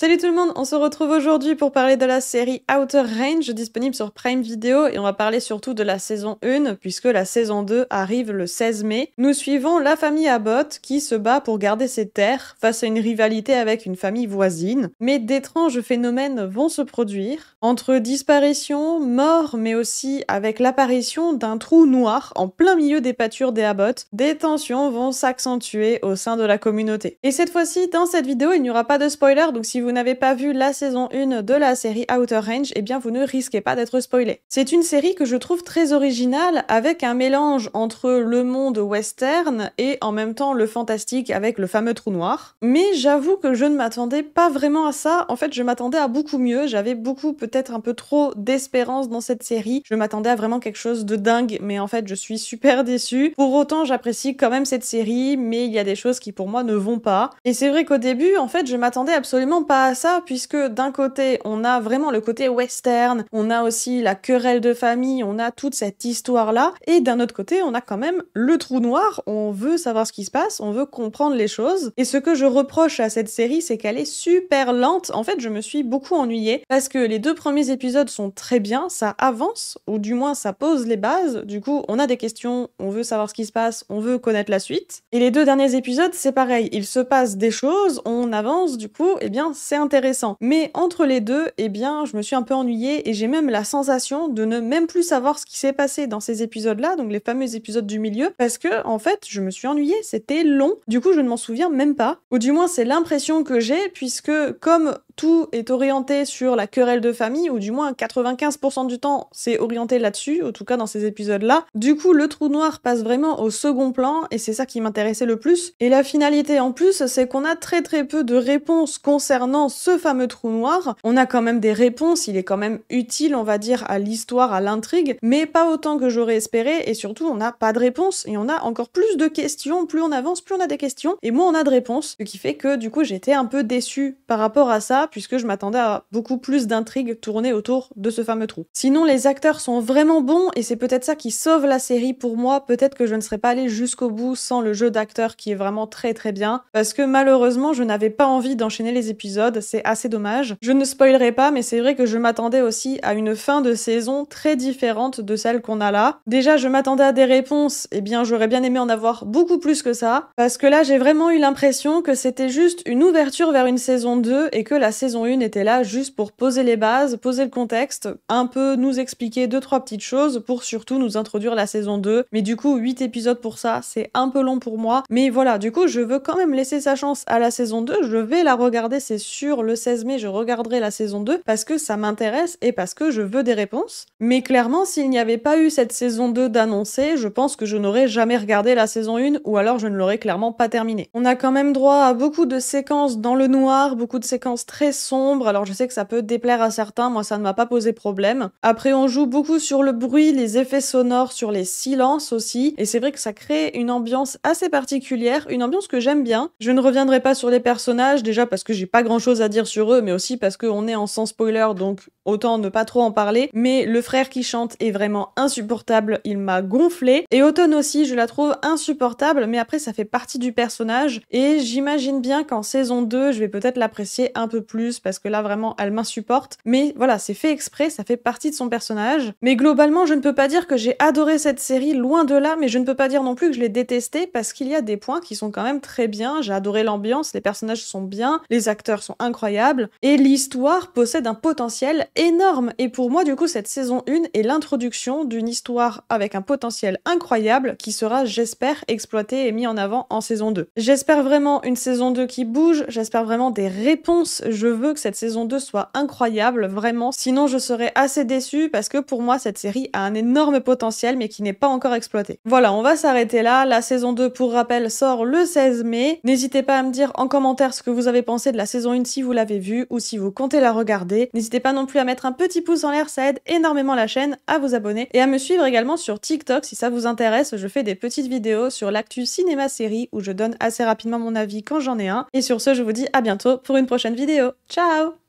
Salut tout le monde, on se retrouve aujourd'hui pour parler de la série Outer Range, disponible sur Prime Video, et on va parler surtout de la saison 1, puisque la saison 2 arrive le 16 mai. Nous suivons la famille Abbott, qui se bat pour garder ses terres, face à une rivalité avec une famille voisine. Mais d'étranges phénomènes vont se produire, entre disparitions, morts, mais aussi avec l'apparition d'un trou noir en plein milieu des pâtures des Abbott. Des tensions vont s'accentuer au sein de la communauté. Et cette fois-ci, dans cette vidéo, il n'y aura pas de spoiler, donc si vous n'avez pas vu la saison 1 de la série Outer Range, eh bien vous ne risquez pas d'être spoilé. C'est une série que je trouve très originale, avec un mélange entre le monde western et en même temps le fantastique avec le fameux trou noir. Mais j'avoue que je ne m'attendais pas vraiment à ça, en fait je m'attendais à beaucoup mieux, j'avais peut-être un peu trop d'espérance dans cette série, je m'attendais à vraiment quelque chose de dingue, mais en fait je suis super déçue. Pour autant j'apprécie quand même cette série, mais il y a des choses qui pour moi ne vont pas. Et c'est vrai qu'au début, en fait je m'attendais absolument pas à ça, puisque d'un côté on a vraiment le côté western, on a aussi la querelle de famille, on a toute cette histoire là, et d'un autre côté on a quand même le trou noir, on veut savoir ce qui se passe, on veut comprendre les choses, et ce que je reproche à cette série c'est qu'elle est super lente. En fait je me suis beaucoup ennuyée, parce que les 2 premiers épisodes sont très bien, ça avance, ou du moins ça pose les bases, du coup on a des questions, on veut savoir ce qui se passe, on veut connaître la suite, et les 2 derniers épisodes c'est pareil, il se passe des choses, on avance, du coup, eh bien c'est intéressant. Mais entre les deux, eh bien, je me suis un peu ennuyée et j'ai même la sensation de ne même plus savoir ce qui s'est passé dans ces épisodes-là, donc les fameux épisodes du milieu, parce que, en fait, je me suis ennuyée, c'était long, du coup je ne m'en souviens même pas. Ou du moins c'est l'impression que j'ai, puisque comme tout est orienté sur la querelle de famille, ou du moins 95% du temps c'est orienté là-dessus, en tout cas dans ces épisodes-là, du coup le trou noir passe vraiment au second plan, et c'est ça qui m'intéressait le plus. Et la finalité en plus, c'est qu'on a très peu de réponses concernant ce fameux trou noir. On a quand même des réponses, il est quand même utile, on va dire, à l'histoire, à l'intrigue, mais pas autant que j'aurais espéré, et surtout on n'a pas de réponse, et on a encore plus de questions, plus on avance, plus on a des questions, et moins on a de réponses, ce qui fait que du coup j'étais un peu déçue par rapport à ça, puisque je m'attendais à beaucoup plus d'intrigues tournées autour de ce fameux trou. Sinon les acteurs sont vraiment bons, et c'est peut-être ça qui sauve la série pour moi, peut-être que je ne serais pas allée jusqu'au bout sans le jeu d'acteur qui est vraiment très bien, parce que malheureusement je n'avais pas envie d'enchaîner les épisodes, c'est assez dommage. Je ne spoilerai pas, mais c'est vrai que je m'attendais aussi à une fin de saison très différente de celle qu'on a là. Déjà, je m'attendais à des réponses, eh bien j'aurais bien aimé en avoir beaucoup plus que ça, parce que là j'ai vraiment eu l'impression que c'était juste une ouverture vers une saison 2, et que la saison 1 était là juste pour poser les bases, poser le contexte, un peu nous expliquer 2-3 petites choses, pour surtout nous introduire la saison 2, mais du coup 8 épisodes pour ça, c'est un peu long pour moi, mais voilà, du coup je veux quand même laisser sa chance à la saison 2, je vais la regarder, c'est sûr, le 16 mai je regarderai la saison 2, parce que ça m'intéresse et parce que je veux des réponses. Mais clairement, s'il n'y avait pas eu cette saison 2 d'annoncer, je pense que je n'aurais jamais regardé la saison 1, ou alors je ne l'aurais clairement pas terminée. On a quand même droit à beaucoup de séquences dans le noir, beaucoup de séquences très sombres, alors je sais que ça peut déplaire à certains, moi ça ne m'a pas posé problème. Après on joue beaucoup sur le bruit, les effets sonores, sur les silences aussi, et c'est vrai que ça crée une ambiance assez particulière, une ambiance que j'aime bien. Je ne reviendrai pas sur les personnages, déjà parce que j'ai pas grand chose à dire sur eux, mais aussi parce qu'on est en sans spoiler, donc autant ne pas trop en parler. Mais le frère qui chante est vraiment insupportable, il m'a gonflé. Et Autumn aussi, je la trouve insupportable, mais après ça fait partie du personnage, et j'imagine bien qu'en saison 2, je vais peut-être l'apprécier un peu plus, parce que là vraiment elle m'insupporte. Mais voilà, c'est fait exprès, ça fait partie de son personnage. Mais globalement, je ne peux pas dire que j'ai adoré cette série, loin de là, mais je ne peux pas dire non plus que je l'ai détestée, parce qu'il y a des points qui sont quand même très bien. J'ai adoré l'ambiance, les personnages sont bien, les acteurs sont incroyables, et l'histoire possède un potentiel énorme. Et pour moi, du coup, cette saison 1 est l'introduction d'une histoire avec un potentiel incroyable qui sera, j'espère, exploité et mis en avant en saison 2. J'espère vraiment une saison 2 qui bouge, j'espère vraiment des réponses, je veux que cette saison 2 soit incroyable, vraiment, sinon je serais assez déçue, parce que pour moi, cette série a un énorme potentiel, mais qui n'est pas encore exploité. Voilà, on va s'arrêter là, la saison 2, pour rappel, sort le 16 mai. N'hésitez pas à me dire en commentaire ce que vous avez pensé de la saison 1 si vous l'avez vue, ou si vous comptez la regarder. N'hésitez pas non plus à mettre un petit pouce en l'air, ça aide énormément la chaîne, à vous abonner, et à me suivre également sur TikTok si ça vous intéresse. Je fais des petites vidéos sur l'actu cinéma-série, où je donne assez rapidement mon avis quand j'en ai un. Et sur ce, je vous dis à bientôt pour une prochaine vidéo. Ciao!